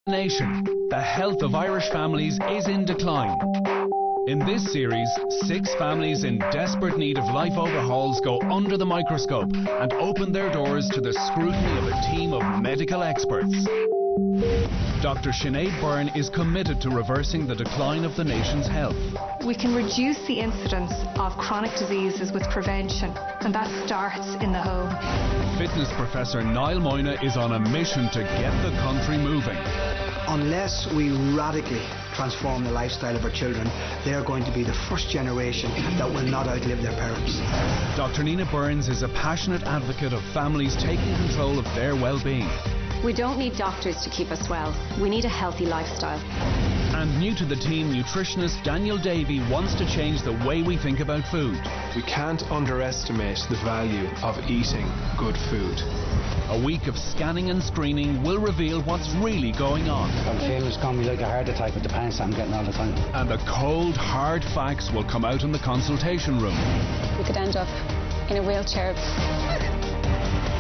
Nation, the health of Irish families is in decline. In this series, 6 families in desperate need of life overhauls go under the microscope and open their doors to the scrutiny of a team of medical experts. Dr. Sinead Byrne is committed to reversing the decline of the nation's health. We can reduce the incidence of chronic diseases with prevention, and that starts in the home. Fitness professor Niall Moyna is on a mission to get the country moving. Unless we radically transform the lifestyle of our children, they are going to be the first generation that will not outlive their parents. Dr. Nina Burns is a passionate advocate of families taking control of their well-being. We don't need doctors to keep us well. We need a healthy lifestyle. And new to the team, nutritionist Daniel Davey wants to change the way we think about food. We can't underestimate the value of eating good food. A week of scanning and screening will reveal what's really going on. I'm feeling it's going to be like a heart attack with the pants I'm getting all the time. And the cold, hard facts will come out in the consultation room. We could end up in a wheelchair.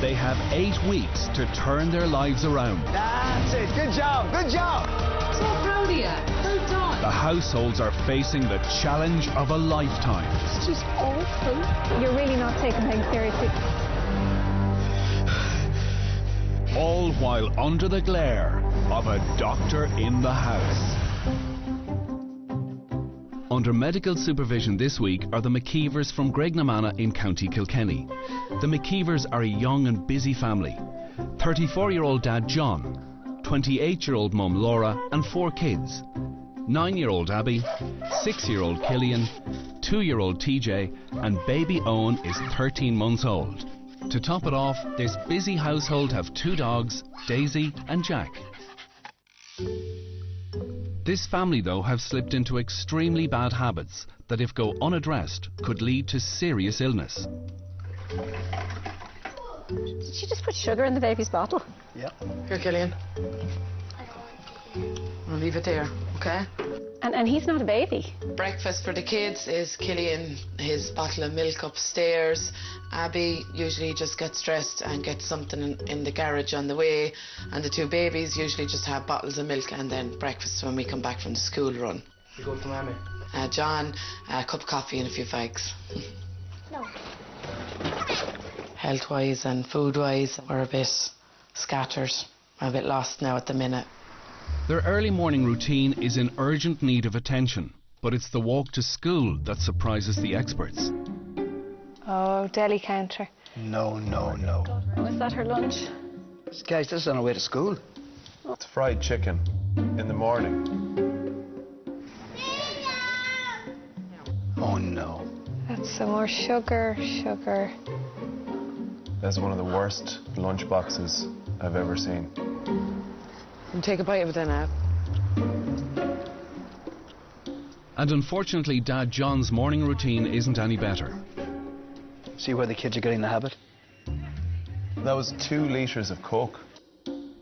They have 8 weeks to turn their lives around. That's it. Good job. Good job. So proud of you. Well done. The households are facing the challenge of a lifetime. It's just awful. You're really not taking things seriously. All while under the glare of a doctor in the house. Under medical supervision this week are the McKeevers from Graignamanagh in County Kilkenny. The McKeevers are a young and busy family. 34-year-old dad John, 28-year-old mum Laura and 4 kids. 9-year-old Abby, 6-year-old Killian, 2-year-old TJ and baby Owen is 13 months old. To top it off, this busy household have 2 dogs, Daisy and Jack. This family, though, have slipped into extremely bad habits that, if go unaddressed, could lead to serious illness. Did she just put sugar in the baby's bottle? Yeah. Here, Killian. I'll leave it there, okay? And he's not a baby. Breakfast for the kids is Killian, his bottle of milk upstairs. Abby usually just gets dressed and gets something in the garage on the way. And the 2 babies usually just have bottles of milk and then breakfast when we come back from the school run. You go to Mammy. John, a cup of coffee and a few fags. No. Health-wise and food-wise, we're a bit scattered. I'm a bit lost now at the minute. Their early morning routine is in urgent need of attention, but it's the walk to school that surprises the experts. Oh, deli counter. No. Oh, is that her lunch? Guys, this is on our way to school. It's fried chicken in the morning. Oh, no. That's some more sugar. That's one of the worst lunch boxes I've ever seen. And take a bite of it then, Ab. And unfortunately, Dad John's morning routine isn't any better. See where the kids are getting the habit? That was 2 litres of Coke.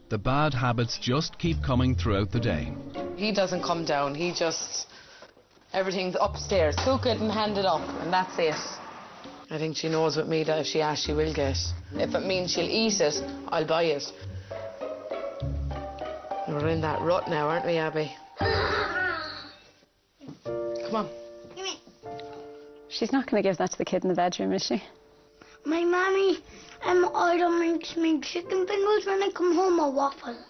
The bad habits just keep coming throughout the day. He doesn't come down, he just... Everything's upstairs. Cook it and hand it up, and that's it. I think she knows with me that if she asks, she will get. If it means she'll eat it, I'll buy it. We're in that rut now, aren't we, Abby? Come on. She's not going to give that to the kid in the bedroom, is she? My mommy either makes me chicken fingers when I come home or waffles.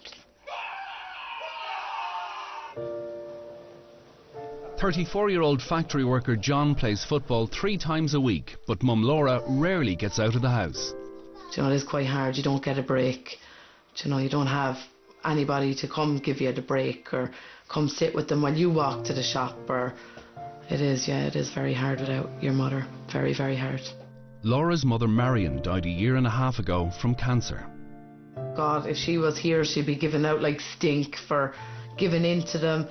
34-year-old factory worker John plays football 3 times a week, but mum Laura rarely gets out of the house. Do you know, it is quite hard. You don't get a break. Do you know, you don't have anybody to come give you the break or come sit with them when you walk to the shop. Or it is very hard without your mother. Very, very hard. Laura's mother Marion died a 1.5 years ago from cancer. God, if she was here, she'd be giving out like stink for giving in to them.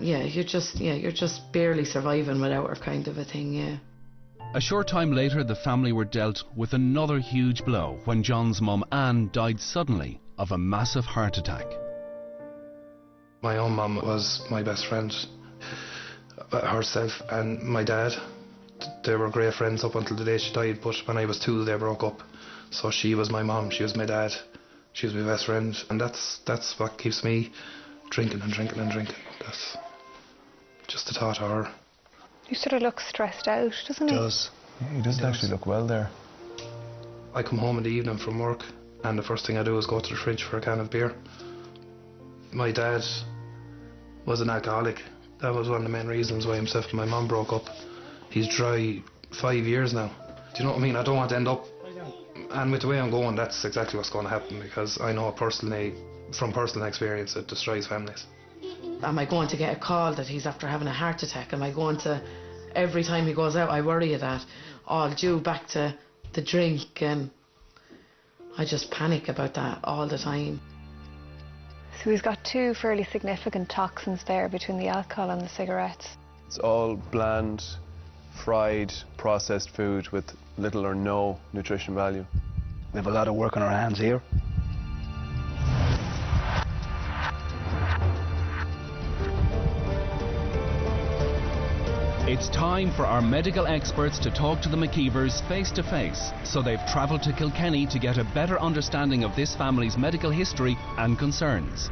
You're just barely surviving without her, kind of a thing, yeah. A short time later, the family were dealt with another huge blow when John's mum Anne died suddenly of a massive heart attack. My own mum was my best friend, herself and my dad. They were great friends up until the day she died, but when I was 2 they broke up. So she was my mum, she was my dad, she was my best friend, and that's what keeps me drinking and drinking and drinking. That's just the thought of her. He sort of looks stressed out, doesn't he? Does. He doesn't actually look well there. I come home in the evening from work and the first thing I do is go to the fridge for a can of beer. My dad was an alcoholic. That was one of the main reasons why himself and my mum broke up. He's dry 5 years now. Do you know what I mean? I don't want to end up... And with the way I'm going, that's exactly what's going to happen, because I know personally, from personal experience, it destroys families. Am I going to get a call that he's after having a heart attack? Am I going to... Every time he goes out, I worry of that. All due back to the drink, and I just panic about that all the time. So he's got two fairly significant toxins there between the alcohol and the cigarettes. It's all bland, fried, processed food with little or no nutrition value. We have a lot of work on our hands here. It's time for our medical experts to talk to the McKeevers face to face. So they've travelled to Kilkenny to get a better understanding of this family's medical history and concerns.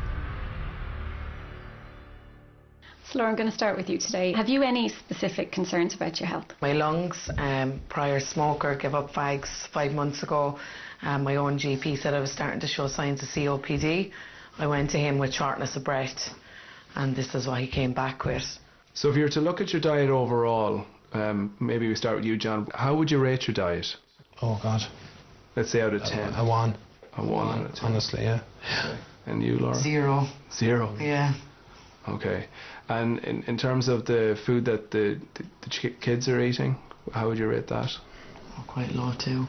So Laura, I'm going to start with you today. Have you any specific concerns about your health? My lungs, prior smoker, gave up fags 5 months ago. My own GP said I was starting to show signs of COPD. I went to him with shortness of breath, and this is what he came back with. So if you were to look at your diet overall, maybe we start with you, John. How would you rate your diet? Oh, God. Let's say out of 10. A 1. A 1 out of 10. Honestly, yeah. Okay. And you, Laura? 0. 0? Yeah. Okay. And in terms of the food that the kids are eating, how would you rate that? Oh, quite low too.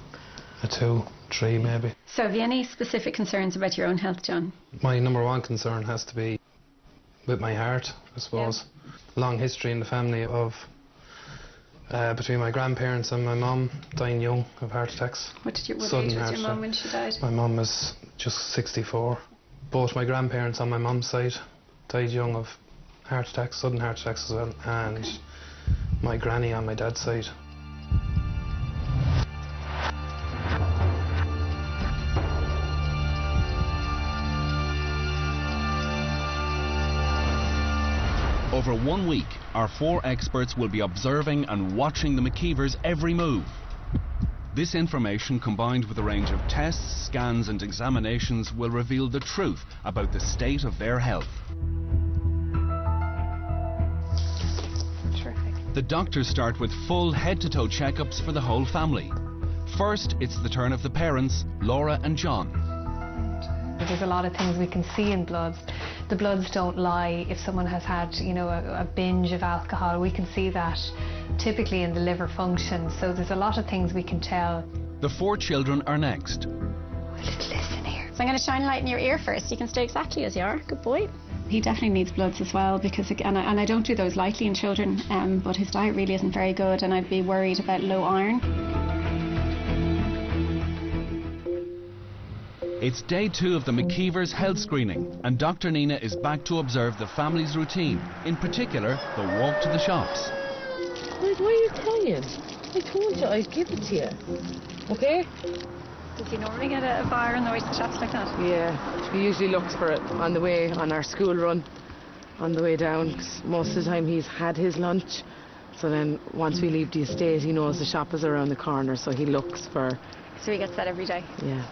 A 2, 3 maybe. So have you any specific concerns about your own health, John? My number one concern has to be with my heart, I suppose. Yeah. Long history in the family of between my grandparents and my mum dying young of heart attacks. What age was your mum when she died? My mum was just 64. Both my grandparents on my mum's side died young of heart attacks, sudden heart attacks as well, and my granny on my dad's side. Over 1 week, our 4 experts will be observing and watching the McKeevers' every move. This information, combined with a range of tests, scans and examinations, will reveal the truth about the state of their health. Terrific. The doctors start with full head-to-toe checkups for the whole family. First, it's the turn of the parents, Laura and John. There's a lot of things we can see in bloods. The bloods don't lie. If someone has had, a binge of alcohol, we can see that typically in the liver function. So there's a lot of things we can tell. The 4 children are next. Listen here. So I'm going to shine a light in your ear first. You can stay exactly as you are. Good boy. He definitely needs bloods as well, because and I don't do those lightly in children, but his diet really isn't very good, and I'd be worried about low iron. It's day 2 of the McKeevers' health screening, and Dr. Nina is back to observe the family's routine, in particular, the walk to the shops. Why are you crying? I told you I'd give it to you. Okay? Does he normally get a bar on the way to the shops like that? Yeah, he usually looks for it on the way, on our school run, on the way down. 'Cause most of the time he's had his lunch, so then once we leave the estate, he knows the shop is around the corner, so he looks for... So he gets that every day? Yeah.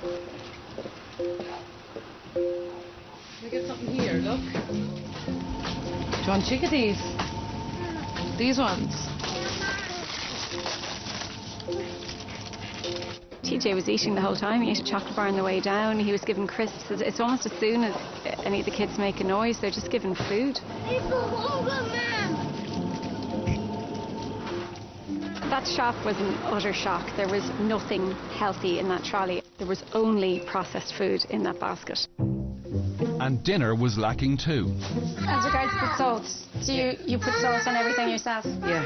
We get something here, look. Do you want chickadees? These ones. TJ was eating the whole time. He ate a chocolate bar on the way down. He was given crisps. It's almost as soon as any of the kids make a noise, they're just given food. That shop was an utter shock. There was nothing healthy in that trolley. There was only processed food in that basket. And dinner was lacking too. As regards to salt, do you put salt on everything yourself? Yeah.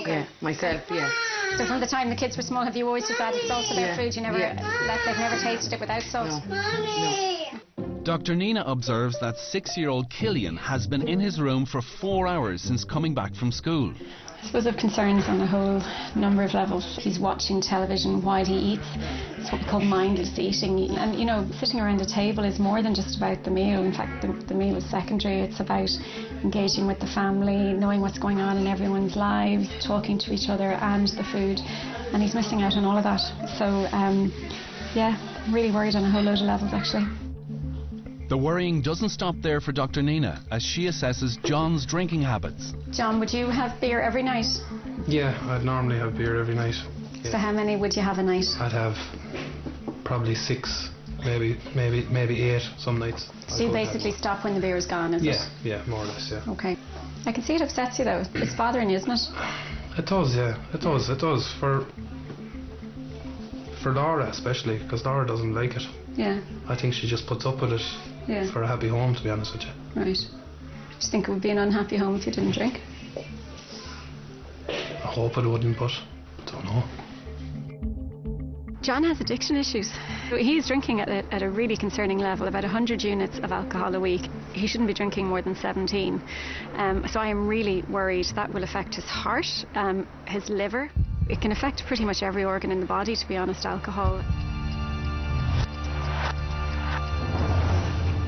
Yeah, myself, yeah. So from the time the kids were small, have you always just added salt to their food? You never, they've never tasted it without salt? No. Dr. Nina observes that 6-year-old Killian has been in his room for 4 hours since coming back from school. I suppose I have concerns on a whole number of levels. He's watching television while he eats. It's what we call mindless eating. And, you know, sitting around a table is more than just about the meal. In fact, the meal is secondary. It's about engaging with the family, knowing what's going on in everyone's lives, talking to each other and the food. And he's missing out on all of that. So, yeah, I'm really worried on a whole load of levels, actually. The worrying doesn't stop there for Dr. Nina as she assesses John's drinking habits. John, would you have beer every night? Yeah, I'd normally have beer every night. Yeah. So how many would you have a night? I'd have probably 6, maybe 8 some nights. So you basically stop when the beer is gone, is it? Yeah, more or less, yeah. Okay. I can see it upsets you though. It's bothering you, isn't it? It does, yeah. It does. For Laura especially, because Laura doesn't like it. Yeah. I think she just puts up with it for a happy home, to be honest with you. Right. Do you think it would be an unhappy home if you didn't drink? I hope it wouldn't, but I don't know. John has addiction issues. He's drinking at a really concerning level, about 100 units of alcohol a week. He shouldn't be drinking more than 17. So I am really worried that will affect his heart, his liver. It can affect pretty much every organ in the body, to be honest, alcohol.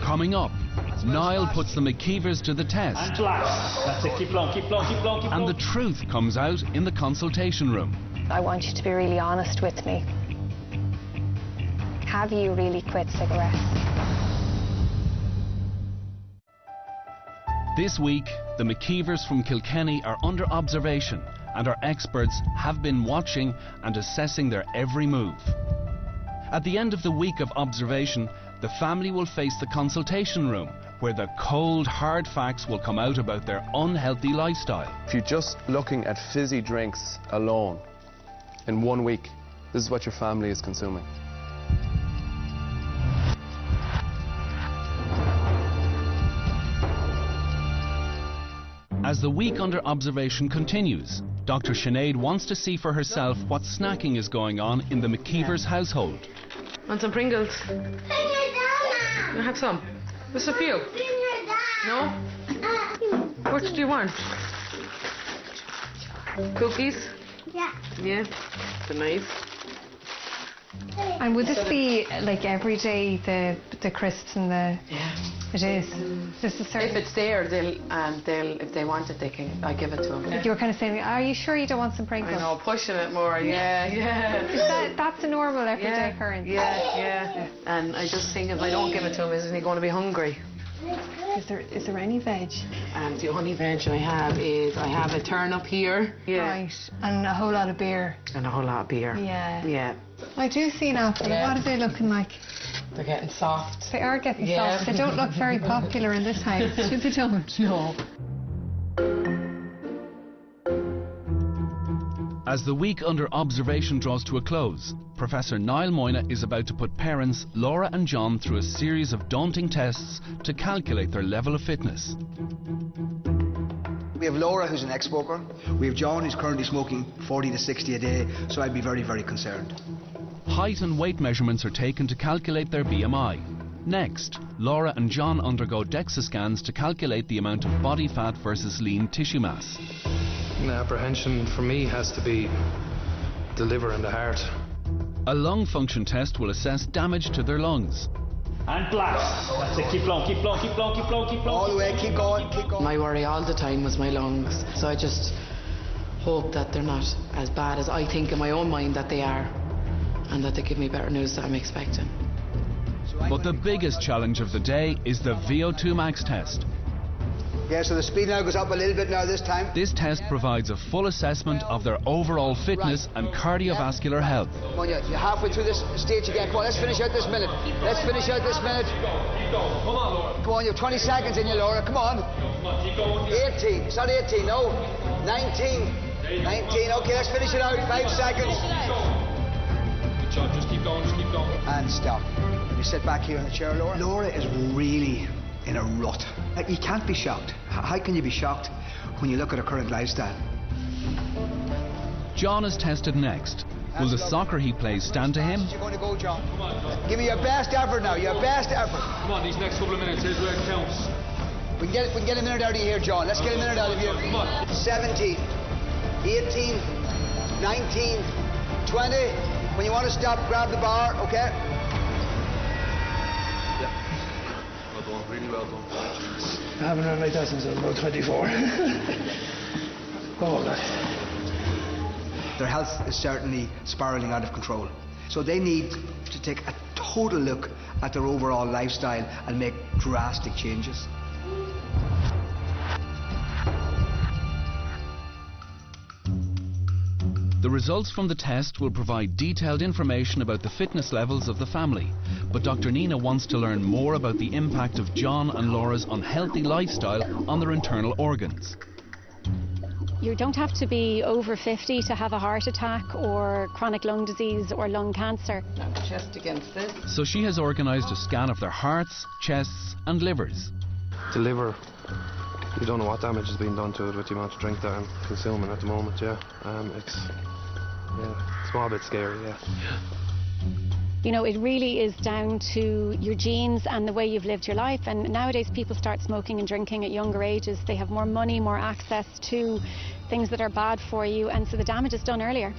Coming up, Niall puts the McKeevers to the test. And flash. That's it. Keep long. And the truth comes out in the consultation room. I want you to be really honest with me. Have you really quit cigarettes? This week, the McKeevers from Kilkenny are under observation and our experts have been watching and assessing their every move. At the end of the week of observation, the family will face the consultation room, where the cold, hard facts will come out about their unhealthy lifestyle. If you're just looking at fizzy drinks alone, in 1 week, this is what your family is consuming. As the week under observation continues, Dr. Sinead wants to see for herself what snacking is going on in the McKeevers household. Want some Pringles? You have some? Just a few? No? What do you want? Cookies? Yeah. Yeah? They're nice. And would this be like every day, the crisps and the... Yeah. It is. Just a certain... If it's there, they'll if they want it, I give it to them. You were kind of saying, are you sure you don't want some Pringles? I know, pushing it more, yeah. That's a normal everyday occurrence. Yeah. And I just think if I don't give it to him, isn't he going to be hungry? Is there any veg? The only veg I have is I have a turnip here. Yeah. Right. And a whole lot of beer. And a whole lot of beer. Yeah. I do see an apple. Yeah. What are they looking like? They're getting soft. They are getting soft. They don't look very popular in this house. They don't. No. As the week under observation draws to a close, Professor Niall Moyna is about to put parents Laura and John through a series of daunting tests to calculate their level of fitness. We have Laura, who's an ex-smoker. We have John, who's currently smoking 40 to 60 a day, so I'd be very, very concerned. Height and weight measurements are taken to calculate their BMI. Next, Laura and John undergo DEXA scans to calculate the amount of body fat versus lean tissue mass. The apprehension for me has to be the liver and the heart. A lung function test will assess damage to their lungs. And flash. That's it. Keep long. All the way, keep going. My worry all the time was my lungs. So I just hope that they're not as bad as I think in my own mind that they are, and that they give me better news than I'm expecting. But the biggest challenge of the day is the VO2 max test. Yeah, so the speed now goes up a little bit now this time. This test provides a full assessment of their overall fitness and cardiovascular health. Come on, you're halfway through this stage again. Come on, let's finish out this minute. Come on, you have 20 seconds in you, Laura. Come on. 18. It's not 18, no. 19. 19. Okay, let's finish it out. 5 seconds. Good job. Just keep going. And stop. You sit back here in the chair, Laura. Laura is really in a rut. You can't be shocked. How can you be shocked when you look at her current lifestyle? John is tested next, Will the soccer he plays stand to him? You're going to go, John. Give me your best effort now, your best effort. Come on, these next couple of minutes, here's where it counts. We can get a minute out of you here, John. Let's get a minute out of you. Come on. 17, 18, 19, 20. When you want to stop, grab the bar, okay? Yeah. Well done, really well done. I haven't run like that since I was about 24. Go on, lad. Their health is certainly spiralling out of control. So they need to take a total look at their overall lifestyle and make drastic changes. The results from the test will provide detailed information about the fitness levels of the family, but Dr. Nina wants to learn more about the impact of John and Laura's unhealthy lifestyle on their internal organs. You don't have to be over 50 to have a heart attack or chronic lung disease or lung cancer. Chest against this. So she has organised a scan of their hearts, chests and livers. The liver, you don't know what damage has been done to it with the amount of drink that I'm consuming at the moment, yeah. It's a small bit scary, yeah. You know, it really is down to your genes and the way you've lived your life. And nowadays people start smoking and drinking at younger ages. They have more money, more access to things that are bad for you, and so the damage is done earlier.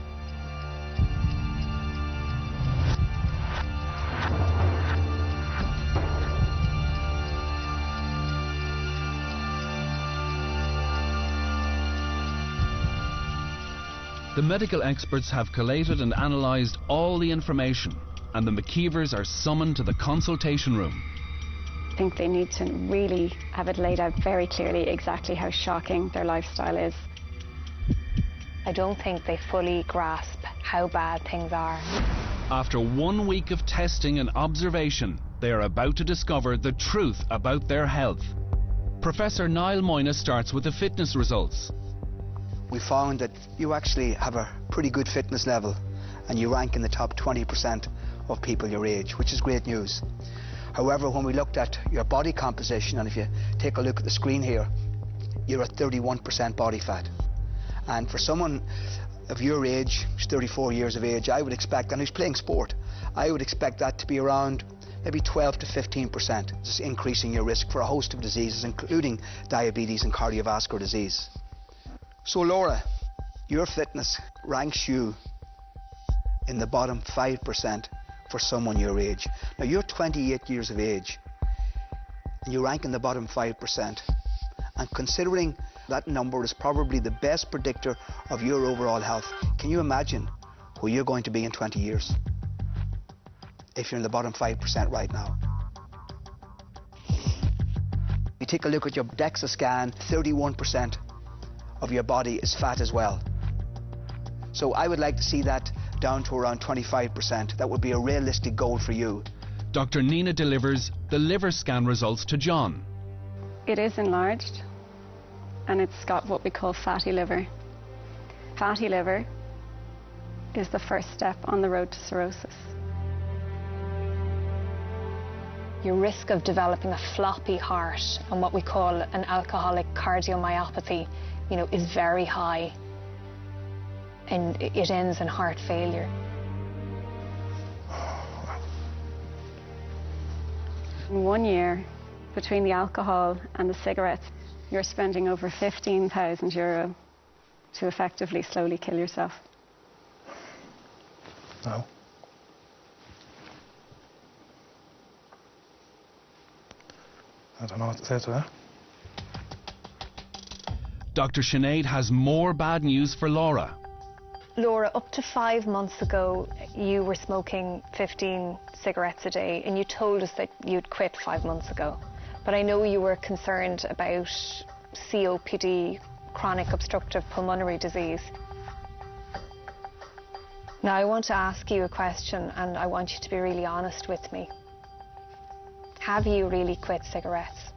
The medical experts have collated and analysed all the information, and the McKeevers are summoned to the consultation room. I think they need to really have it laid out very clearly exactly how shocking their lifestyle is. I don't think they fully grasp how bad things are. After 1 week of testing and observation, they are about to discover the truth about their health. Professor Niall Moyna starts with the fitness results. We found that you actually have a pretty good fitness level and you rank in the top 20% of people your age, which is great news. However, when we looked at your body composition, and if you take a look at the screen here, you're at 31% body fat. And for someone of your age, who's 34 years of age, I would expect, and who's playing sport, I would expect that to be around maybe 12 to 15%, just increasing your risk for a host of diseases, including diabetes and cardiovascular disease. So Laura, your fitness ranks you in the bottom 5% for someone your age. Now you're 28 years of age and you rank in the bottom 5%. And considering that number is probably the best predictor of your overall health, can you imagine who you're going to be in 20 years if you're in the bottom 5% right now? You take a look at your DEXA scan, 31% of your body is fat as well. So I would like to see that down to around 25%. That would be a realistic goal for you. Dr. Nina delivers the liver scan results to John. It is enlarged and it's got what we call fatty liver. Fatty liver is the first step on the road to cirrhosis. Your risk of developing a floppy heart and what we call an alcoholic cardiomyopathy, is very high, and it ends in heart failure. In 1 year, between the alcohol and the cigarettes, you're spending over €15,000 to effectively slowly kill yourself. No. I don't know what to say to that. Dr. Sinead has more bad news for Laura. Laura, up to 5 months ago, you were smoking 15 cigarettes a day, and you told us that you'd quit 5 months ago. But I know you were concerned about COPD, chronic obstructive pulmonary disease. Now, I want to ask you a question, and I want you to be really honest with me. Have you really quit cigarettes?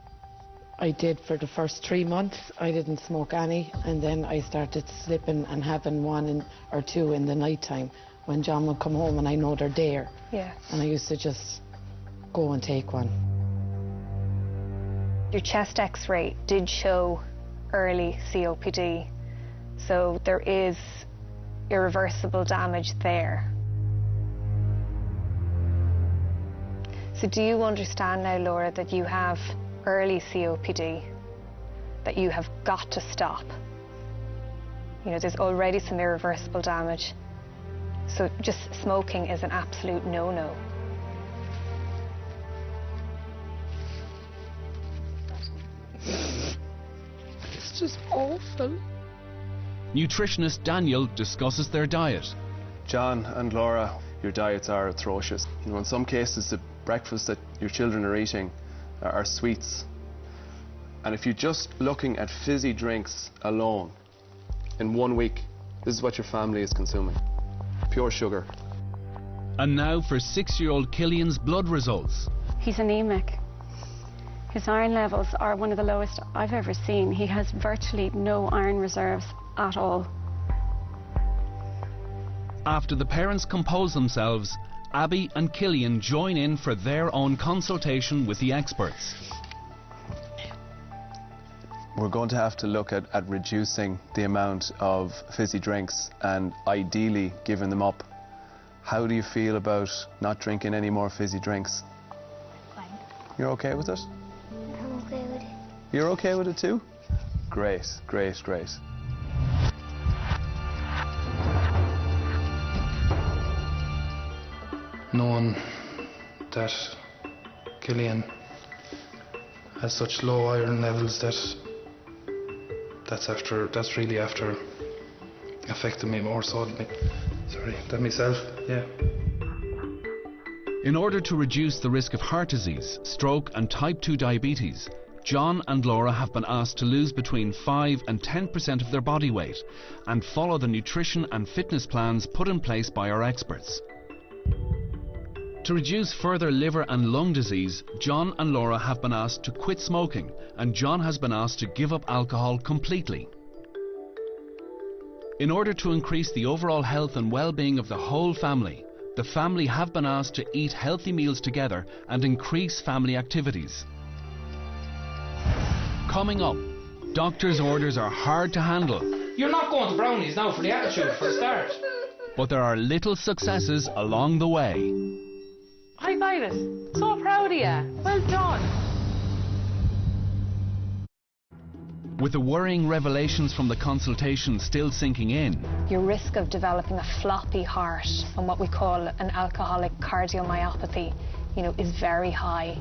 I did for the first 3 months. I didn't smoke any, and then I started slipping and having one or two in the night time when John would come home and I know they're there. Yeah. And I used to just go and take one. Your chest x-ray did show early COPD, so there is irreversible damage there. So do you understand now, Laura, that you have early COPD, that you have got to stop? You know, there's already some irreversible damage. So just smoking is an absolute no-no. It's just awful. Nutritionist Daniel discusses their diet. John and Laura, your diets are atrocious. You know, in some cases the breakfast that your children are eating are sweets. And if you're just looking at fizzy drinks alone, in 1 week, this is what your family is consuming. Pure sugar. And now for 6-year-old Killian's blood results. He's anemic. His iron levels are one of the lowest I've ever seen. He has virtually no iron reserves at all. After the parents compose themselves, Abby and Killian join in for their own consultation with the experts. We're going to have to look at reducing the amount of fizzy drinks and ideally giving them up. How do you feel about not drinking any more fizzy drinks? Fine. You're okay with it? I'm okay with it. You're okay with it too? Great, great, great. Knowing that Killian has such low iron levels that's really after affecting me more so than myself, yeah. In order to reduce the risk of heart disease, stroke and type 2 diabetes, John and Laura have been asked to lose between 5 and 10% of their body weight and follow the nutrition and fitness plans put in place by our experts. To reduce further liver and lung disease, John and Laura have been asked to quit smoking, and John has been asked to give up alcohol completely. In order to increase the overall health and well-being of the whole family, the family have been asked to eat healthy meals together and increase family activities. Coming up, doctor's orders are hard to handle. You're not going to brownies now for the attitude, for a start. But there are little successes along the way. Hi, Violet. So proud of you. Well done. With the worrying revelations from the consultation still sinking in, Your risk of developing a floppy heart and what we call an alcoholic cardiomyopathy, you know, is very high.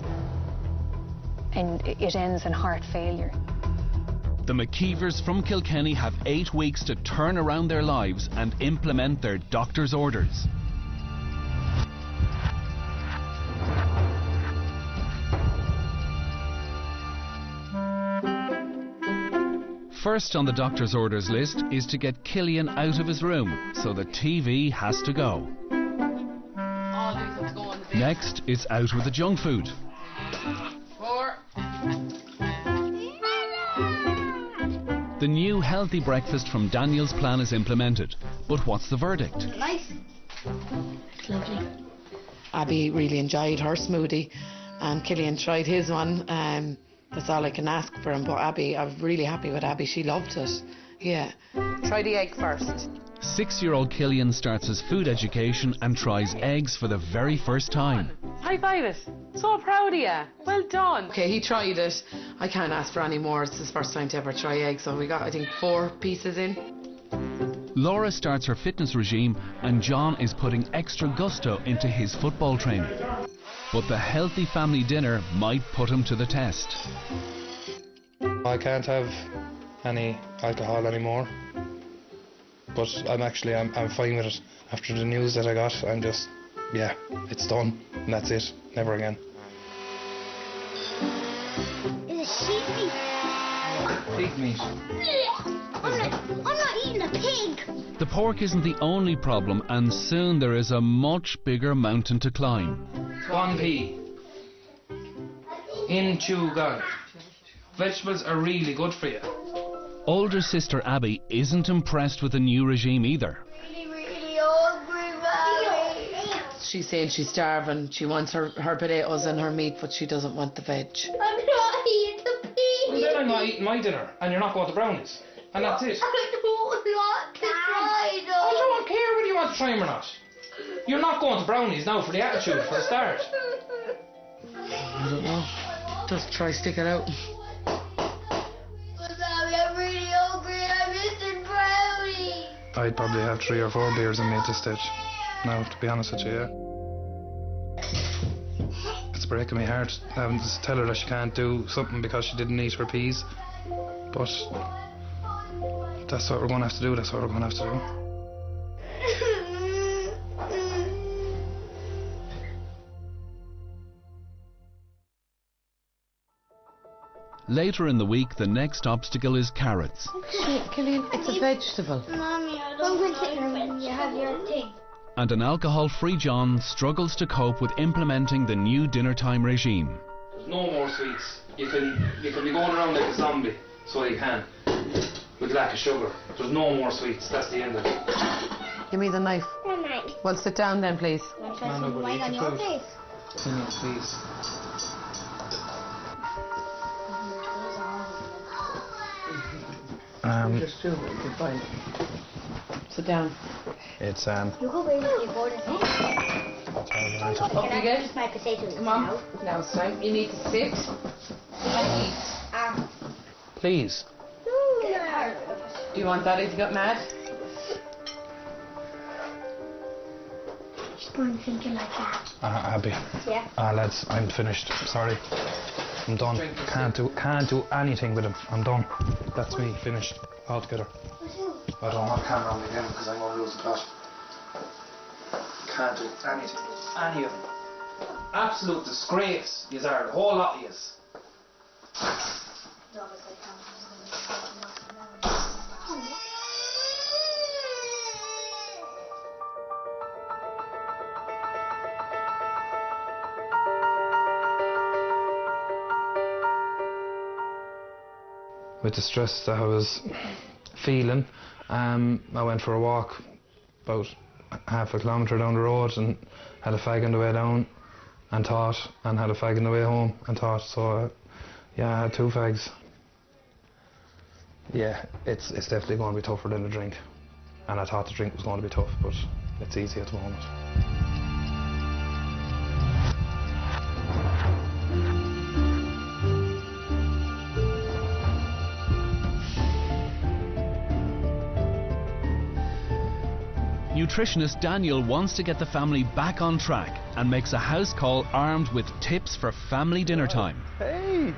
And it ends in heart failure. the McKeevers from Kilkenny have 8 weeks to turn around their lives and implement their doctor's orders. First on the doctor's orders list is to get Killian out of his room, so the TV has to go. Next, it's out with the junk food. 4. The new healthy breakfast from Daniel's plan is implemented, but what's the verdict? Nice. It's lovely. Abby really enjoyed her smoothie and Killian tried his one. That's all I can ask for him, but Abby, I'm really happy with Abby. She loved it. Yeah. Try the egg first. 6-year-old Killian starts his food education and tries eggs for the very first time. High five it. So proud of you. Well done. Okay, he tried it. I can't ask for any more. It's his first time to ever try eggs, so we got, I think, 4 pieces in. Laura starts her fitness regime and John is putting extra gusto into his football training. But the healthy family dinner might put him to the test. I can't have any alcohol anymore, but I'm fine with it. After the news that I got, I'm just, yeah, it's done, and that's it, never again. Is it sheep meat? Pig meat. I'm not eating a pig. The pork isn't the only problem, and soon there is a much bigger mountain to climb. 1 pea. In chew garlic. Vegetables are really good for you. Older sister Abby isn't impressed with the new regime either. Really hungry, Mommy. She's saying she's starving. She wants her potatoes and her meat, but she doesn't want the veg. I'm not eating the pig. Well, then I'm not eating my dinner, and you're not going to brownies. And that's it. I don't want to try though. I don't care whether you want to try them or not. You're not going to brownies now for the attitude, for a start. I don't know. Just try stick it out. But Mommy, I'm really hungry. I'm missing brownie. I'd probably have 3 or 4 beers in me at this stage. Now, to be honest with you, yeah. It's breaking my heart having to tell her that she can't do something because she didn't eat her peas. But that's what we're going to have to do. That's what we're going to have to do. Later in the week, the next obstacle is carrots. Killian, it's a vegetable. Mommy, I don't want to you have your thing. And an alcohol-free John struggles to cope with implementing the new dinner time regime. No more sweets. You can be going around like a zombie, so you can. With lack of sugar. There's no more sweets. That's the end of it. Give me the knife. Nice. Well, sit down then, please. Want to try some wine on your face? Please. Just do it. You're fine. Sit down. It's You go where you go to Up you get. just my potatoes. Come on. Now it's time. You need to sit and eat. Please. Do you want that if you got mad? Just going to think you like that. Abby. Yeah. Lads, I'm finished. Sorry. I'm done. Can't do anything with him. I'm done. That's me, finished. Altogether. I don't want camera on me again because I'm going to lose the plot. Can't do anything. Any of them. Absolute disgrace, yous are, the whole lot of yous. With the stress that I was feeling, I went for a walk about half a kilometre down the road and had a fag on the way down and thought, and had a fag on the way home and thought. So yeah, I had 2 fags. Yeah, it's definitely going to be tougher than the drink, and I thought the drink was going to be tough, but it's easy at the moment. Nutritionist Daniel wants to get the family back on track and makes a house call armed with tips for family dinner time. Hey!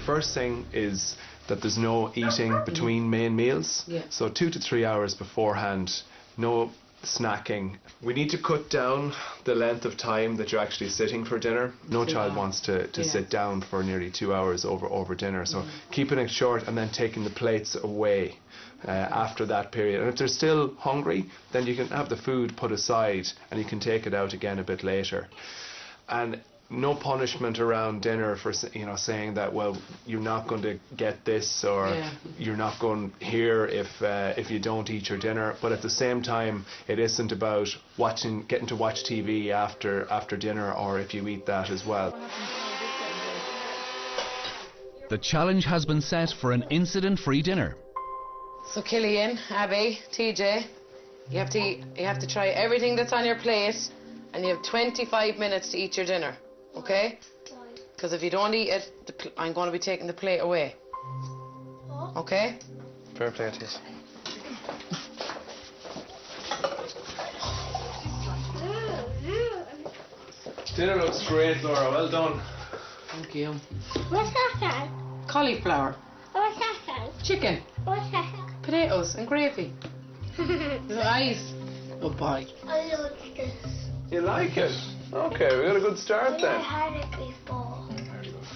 First thing is that there's no eating between main meals. Yeah. So 2 to 3 hours beforehand, no snacking. We need to cut down the length of time that you're actually sitting for dinner. No child wants to sit down for nearly 2 hours over dinner. So keeping it short and then taking the plates away after that period. And if they're still hungry, then you can have the food put aside and you can take it out again a bit later. And no punishment around dinner for saying that, well, you're not going to get this, or you're not going here if you don't eat your dinner. But at the same time, it isn't about getting to watch TV after dinner, or if you eat that as well. The challenge has been set for an incident-free dinner. So Killian, Abby, TJ, you have to try everything that's on your plate, and you have 25 minutes to eat your dinner, okay? Because if you don't eat it, I'm going to be taking the plate away. Okay? Fair play to you. Dinner looks great, Laura. Well done. Thank you. What's that, Dad? Cauliflower. What's that, Dad? Chicken. What's that? Potatoes and gravy. Rice. Oh boy. I love this. You like it? Okay, we got a good start I then. had it before.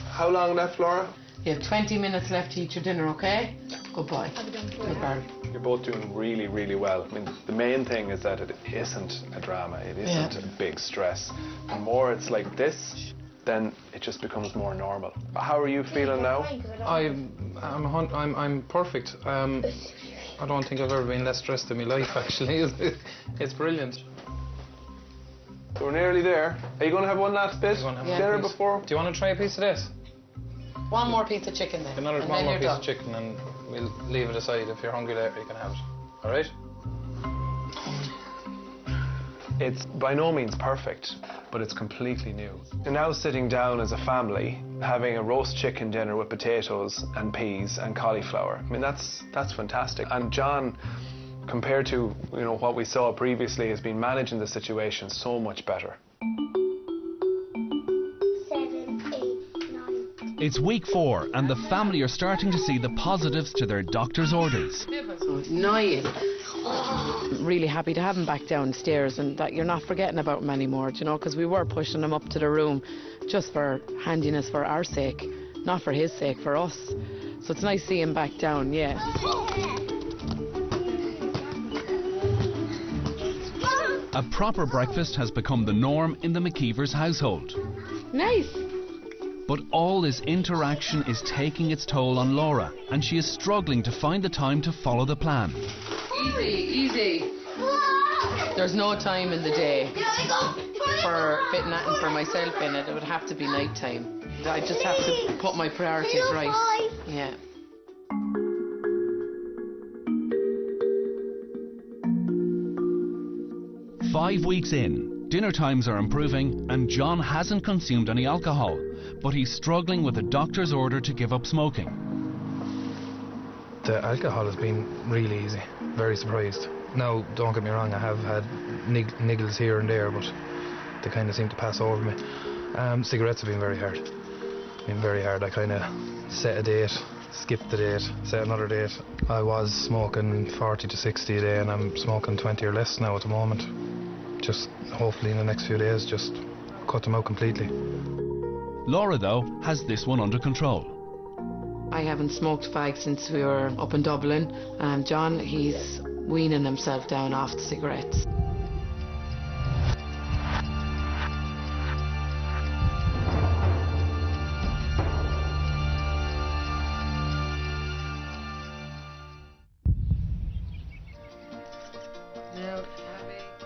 How long left, Laura? You have 20 minutes left to eat your dinner, okay? Good boy. Good girl. You're both doing really, really well. I mean, the main thing is that it isn't a drama. It isn't a big stress. The more it's like this, then it just becomes more normal. How are you feeling now? I'm perfect. I don't think I've ever been less stressed in my life, actually. It's brilliant. So we're nearly there. Are you going to have one last bit? Yeah, dinner please. before? Do you want to try a piece of this? One more piece of chicken then. Another and one then more you're piece done. of chicken and we'll leave it aside. If you're hungry later, you can have it. All right? It's by no means perfect, but it's completely new. You're now sitting down as a family, having a roast chicken dinner with potatoes and peas and cauliflower. I mean, that's fantastic. And John, compared to what we saw previously, has been managing the situation so much better. 7, 8, 9. It's week 4 and the family are starting to see the positives to their doctor's orders. Nice. Really happy to have him back downstairs and that you're not forgetting about him anymore, because we were pushing him up to the room just for handiness for our sake, not for his sake, for us. So it's nice to see him back down, yeah. A proper breakfast has become the norm in the McKeevers household. Nice. But all this interaction is taking its toll on Laura, and she is struggling to find the time to follow the plan. Easy. There's no time in the day for fitting that in for myself in it. It would have to be night time. I just have to put my priorities right. Yeah. Five weeks in, dinner times are improving and John hasn't consumed any alcohol, but he's struggling with a doctor's order to give up smoking. The alcohol has been really easy. Very surprised. Now, don't get me wrong, I have had niggles here and there, but they kind of seem to pass over me. Cigarettes have been very hard. I kind of set a date, skipped the date, set another date. I was smoking 40 to 60 a day and I'm smoking 20 or less now at the moment. Just hopefully in the next few days, just cut them out completely. Laura, though, has this one under control. I haven't smoked fag since we were up in Dublin. John, he's weaning himself down off the cigarettes.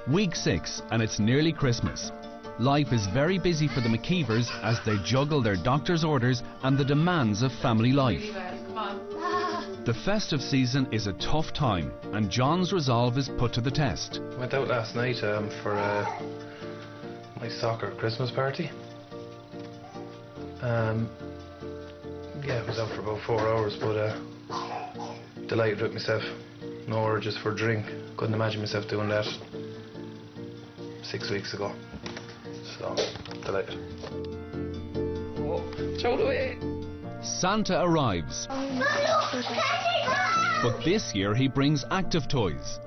Week 6 and it's nearly Christmas. Life is very busy for the McKeevers as they juggle their doctor's orders and the demands of family life. The festive season is a tough time and John's resolve is put to the test. Went out last night for my soccer Christmas party. Yeah, I was out for about 4 hours, but delighted with myself. No urges for drink. Couldn't imagine myself doing that 6 weeks ago. So, delighted. Oh, throw it away. Santa arrives. But this year he brings active toys.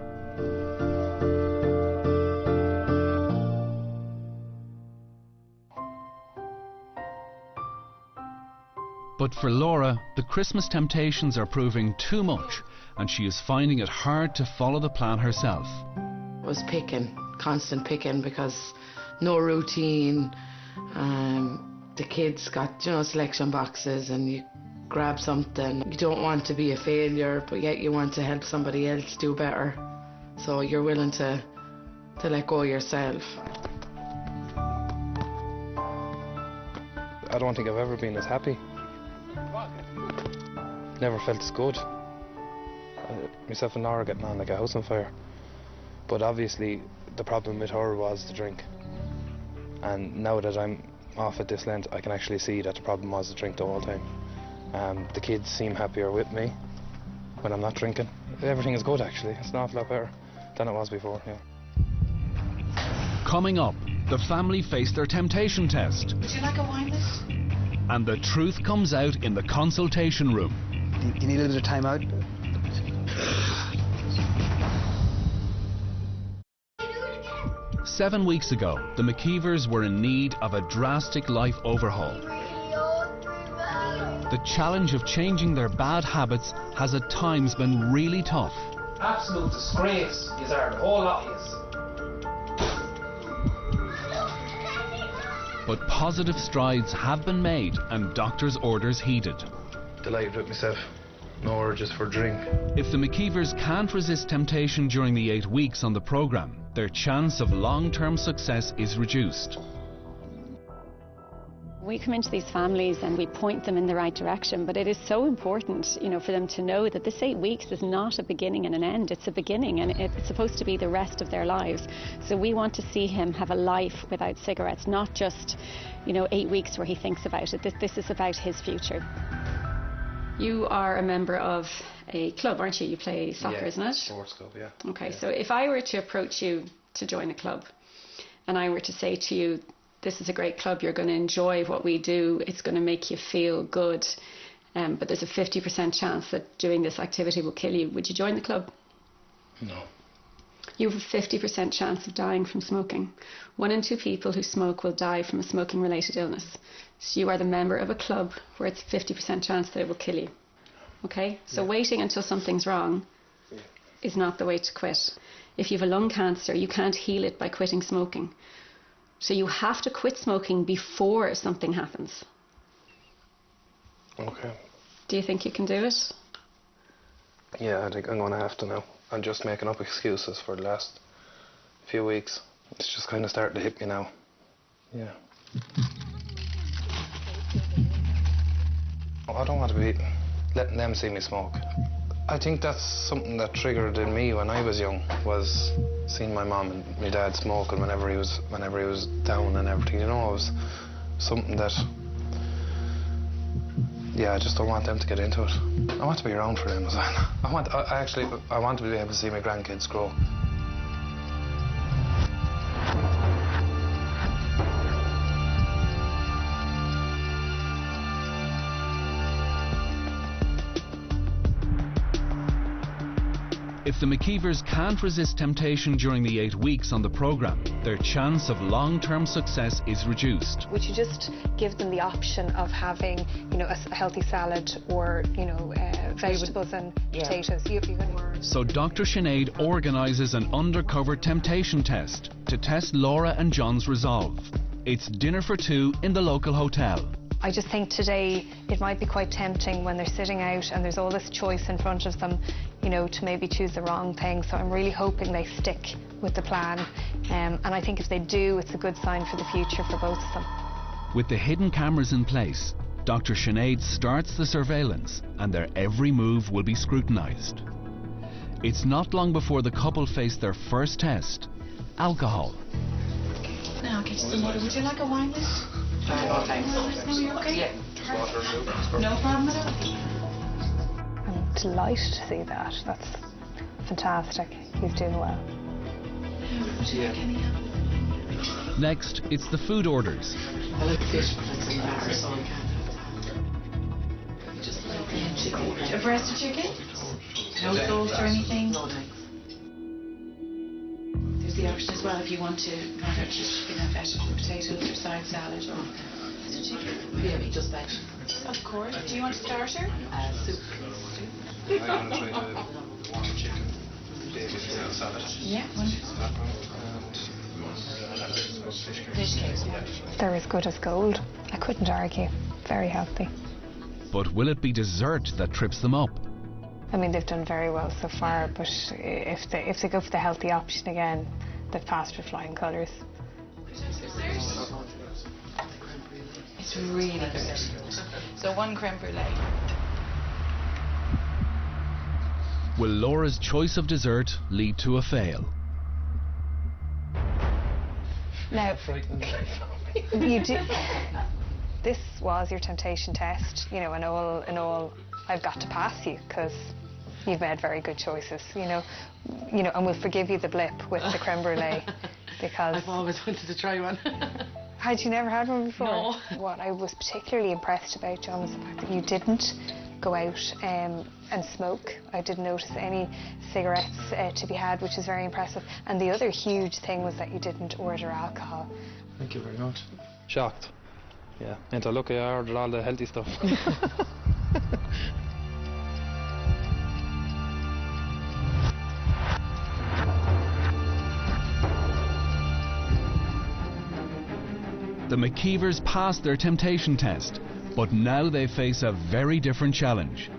But for Laura, the Christmas temptations are proving too much and she is finding it hard to follow the plan herself. I was picking, constant picking, because no routine. The kids got, selection boxes and you grab something. You don't want to be a failure, but yet you want to help somebody else do better. So you're willing to let go yourself. I don't think I've ever been as happy. Never felt as good. Myself and Laura getting on like a house on fire. But obviously the problem with her was the drink. And now that I'm off at this length, I can actually see that the problem was the drink the whole time. The kids seem happier with me when I'm not drinking. Everything is good actually. It's an awful lot better than it was before, yeah. Coming up, the family face their temptation test. Would you like a wine list? And the truth comes out in the consultation room. Do you need a little bit of time out? Seven weeks ago, the McKeevers were in need of a drastic life overhaul. The challenge of changing their bad habits has at times been really tough. Absolute disgrace, you are, the whole lot of you. But positive strides have been made and doctors' orders heeded. Delighted with myself. No urges for drink. If the McKeevers can't resist temptation during the 8 weeks on the programme, their chance of long-term success is reduced. We come into these families and we point them in the right direction, but it is so important, you know, for them to know that this 8 weeks is not a beginning and an end. It's a beginning, and it's supposed to be the rest of their lives. So we want to see him have a life without cigarettes, not just, you know, 8 weeks where he thinks about it. This is about his future. You are a member of a club, aren't you? You play soccer, isn't it? Sports club, yeah. Okay, so if I were to approach you to join a club, and I were to say to you, this is a great club, you're going to enjoy what we do, it's going to make you feel good, but there's a 50% chance that doing this activity will kill you, would you join the club? No. You have a 50% chance of dying from smoking. 1 in 2 people who smoke will die from a smoking-related illness. So you are the member of a club where it's a 50% chance that it will kill you. Okay? So waiting until something's wrong is not the way to quit. If you have a lung cancer, you can't heal it by quitting smoking. So you have to quit smoking before something happens. Okay. Do you think you can do it? Yeah, I think I'm going to have to now. I'm just making up excuses for the last few weeks. It's just kind of starting to hit me now. Yeah. I don't want to be letting them see me smoke. I think that's something that triggered in me when I was young, was seeing my mum and my dad smoking whenever he was down and everything. You know, it was something that, yeah, I just don't want them to get into it. I want to be around for them as well. I want to be able to see my grandkids grow. If the McKeevers can't resist temptation during the 8 weeks on the programme, their chance of long-term success is reduced. Would you just give them the option of having, you know, a healthy salad or, you know, vegetables and potatoes? So Dr. Sinead organises an undercover temptation test to test Laura and John's resolve. It's dinner for 2 in the local hotel. I just think today it might be quite tempting when they're sitting out and there's all this choice in front of them, you know, to maybe choose the wrong thing. So I'm really hoping they stick with the plan. And I think if they do, it's a good sign for the future for both of them. With the hidden cameras in place, Dr. Sinead starts the surveillance and their every move will be scrutinised. It's not long before the couple face their first test, alcohol. Now, get you some water. Would you like a wine list? No, you're okay? Yeah. No problem at all. I'm delighted to see that. That's fantastic. He's doing well. Would you like any help? Next, it's the food orders. I like fish, but it's embarrassing. Just like chicken. A breast of chicken? No sauce or anything? No, thanks. There's the option as well if you want to have it just, you know, vegetable potatoes or side salad or chicken. Really, just veg. Of course. Do you want a starter? Soup. I'm going to try the warm chicken, baby salad. Yeah, one. Fish cakes. They're as good as gold. I couldn't argue. Very healthy. But will it be dessert that trips them up? I mean, they've done very well so far, but if they go for the healthy option again, they've passed with flying colours. It's really good. So 1 creme brulee. Will Laura's choice of dessert lead to a fail? Now, you do. This was your temptation test, you know, and all, I've got to pass you because you've made very good choices, you know, and we'll forgive you the blip with the creme brulee because I've always wanted to try one. Had you never had one before? No. What I was particularly impressed about, John, was the fact that you didn't go out and smoke. I didn't notice any cigarettes to be had, which is very impressive. And the other huge thing was that you didn't order alcohol. Thank you very much. Shocked. Yeah, ain't I lucky I ordered all the healthy stuff. The McKeevers passed their temptation test, but now they face a very different challenge.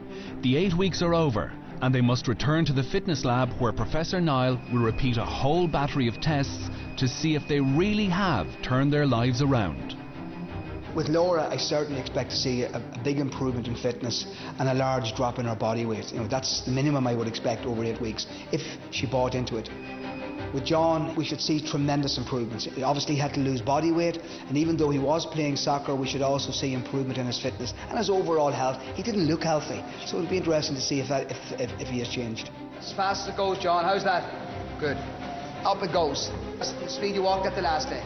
The 8 weeks are over, and they must return to the fitness lab where Professor Niall will repeat a whole battery of tests to see if they really have turned their lives around. With Laura, I certainly expect to see a big improvement in fitness and a large drop in her body weight. You know, that's the minimum I would expect over 8 weeks, if she bought into it. With John, we should see tremendous improvements. He obviously had to lose body weight, and even though he was playing soccer, we should also see improvement in his fitness and his overall health. He didn't look healthy, so it'll be interesting to see if he has changed. As fast as it goes, John, how's that? Good. Up it goes. That's the speed you walked at the last day.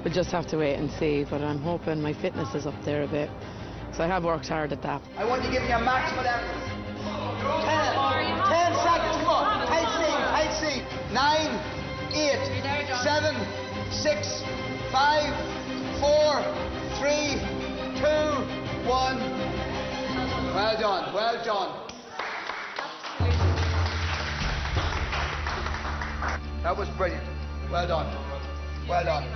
We'll just have to wait and see, but I'm hoping my fitness is up there a bit, because I have worked hard at that. I want you to give me a maximum effort. 10 seconds, come on. Tight C. 9, 8, 7, 6, 5, 4, 3, 2, 1. Well done, well done. That was brilliant. Well done. Well done.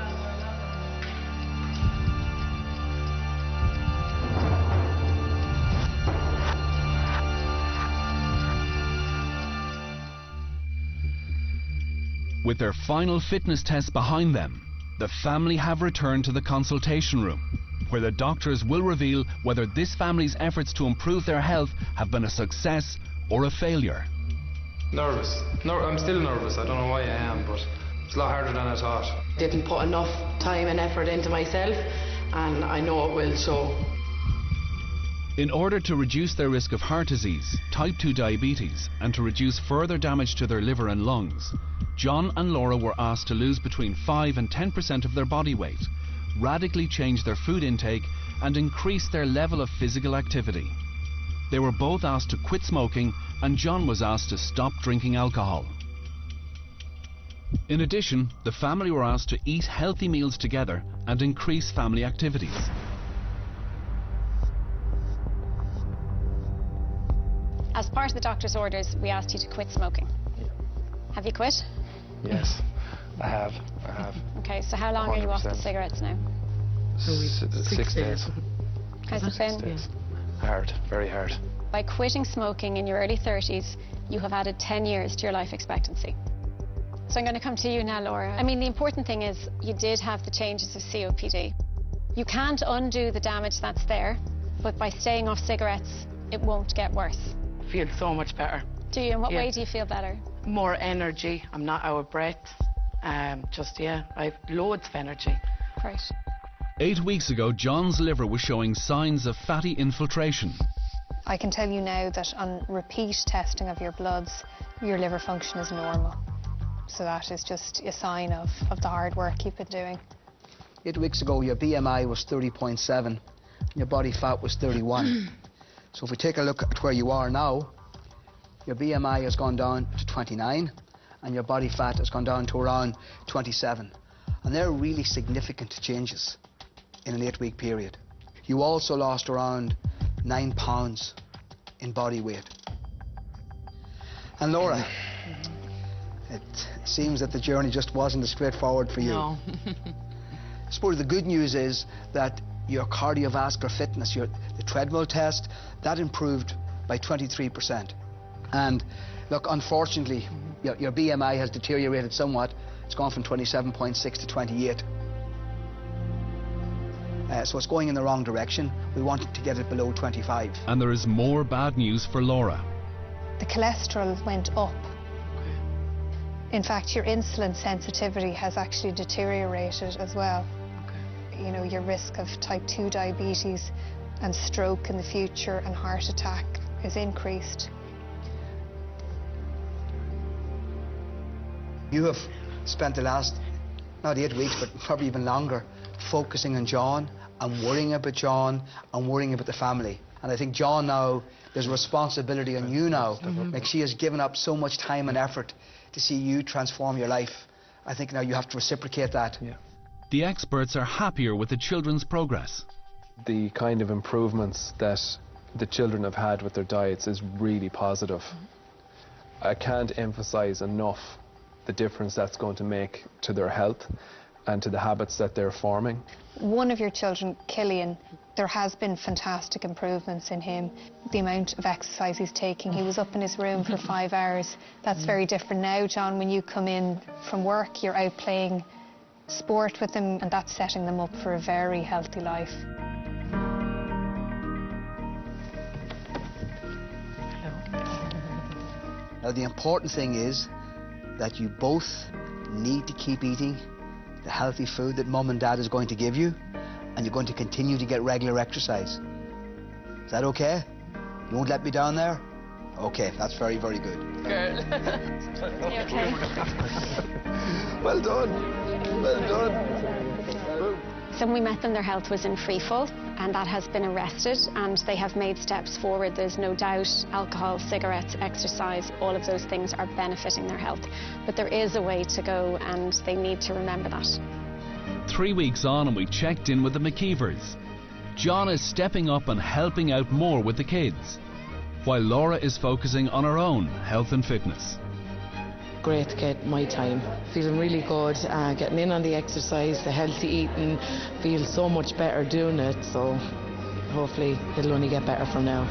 With their final fitness test behind them, the family have returned to the consultation room, where the doctors will reveal whether this family's efforts to improve their health have been a success or a failure. Nervous. I'm still nervous. I don't know why I am, but it's a lot harder than I thought. Didn't put enough time and effort into myself, and I know it will show. In order to reduce their risk of heart disease, type 2 diabetes, and to reduce further damage to their liver and lungs, John and Laura were asked to lose between 5 and 10% of their body weight, radically change their food intake, and increase their level of physical activity. They were both asked to quit smoking, and John was asked to stop drinking alcohol. In addition, the family were asked to eat healthy meals together and increase family activities. As part of the doctor's orders, we asked you to quit smoking. Yeah. Have you quit? Yes, I have. Okay, so how long 100%. Are you off the cigarettes now? 6 days. How's it been? 6 days. Hard, very hard. By quitting smoking in your early 30s, you have added 10 years to your life expectancy. So I'm going to come to you now, Laura. I mean, the important thing is you did have the changes of COPD. You can't undo the damage that's there, but by staying off cigarettes, it won't get worse. I feel so much better. Do you? In what way do you feel better? More energy. I'm not out of breath. I have loads of energy. Great. 8 weeks ago, John's liver was showing signs of fatty infiltration. I can tell you now that on repeat testing of your bloods, your liver function is normal. So that is just a sign of the hard work you've been doing. 8 weeks ago, your BMI was 30.7, and your body fat was 31. So if we take a look at where you are now, your BMI has gone down to 29, and your body fat has gone down to around 27. And they're really significant changes in an 8-week period. You also lost around 9 pounds in body weight. And Laura, it seems that the journey just wasn't as straightforward for you. No. I suppose the good news is that your cardiovascular fitness, the treadmill test, that improved by 23%. And look, unfortunately, your BMI has deteriorated somewhat. It's gone from 27.6 to 28. So it's going in the wrong direction. We want to get it below 25. And there is more bad news for Laura. The cholesterol went up. In fact, your insulin sensitivity has actually deteriorated as well. You know, your risk of type 2 diabetes and stroke in the future and heart attack is increased. You have spent the last, not 8 weeks, but probably even longer, focusing on John and worrying about John and worrying about the family. And I think John now, there's a responsibility on you now. Like, she has given up so much time and effort to see you transform your life. I think now you have to reciprocate that. Yeah. The experts are happier with the children's progress. The kind of improvements that the children have had with their diets is really positive. I can't emphasize enough the difference that's going to make to their health and to the habits that they're forming. One of your children, Killian, there has been fantastic improvements in him. The amount of exercise he's taking, he was up in his room for 5 hours. That's very different now, John. When you come in from work, you're out playing sport with them, and that's setting them up for a very healthy life. Now the important thing is that you both need to keep eating the healthy food that Mum and Dad is going to give you, and you're going to continue to get regular exercise. Is that okay? You won't let me down there? Okay, that's very, very good. Girl. You okay? Well done. Well done. So when we met them, their health was in free fall, and that has been arrested, and they have made steps forward. There's no doubt alcohol, cigarettes, exercise, all of those things are benefiting their health. But there is a way to go, and they need to remember that. 3 weeks on and we checked in with the McKeevers. John is stepping up and helping out more with the kids, while Laura is focusing on her own health and fitness. Great to get my time. Feeling really good, getting in on the exercise, the healthy eating, feel so much better doing it, so hopefully it'll only get better from now.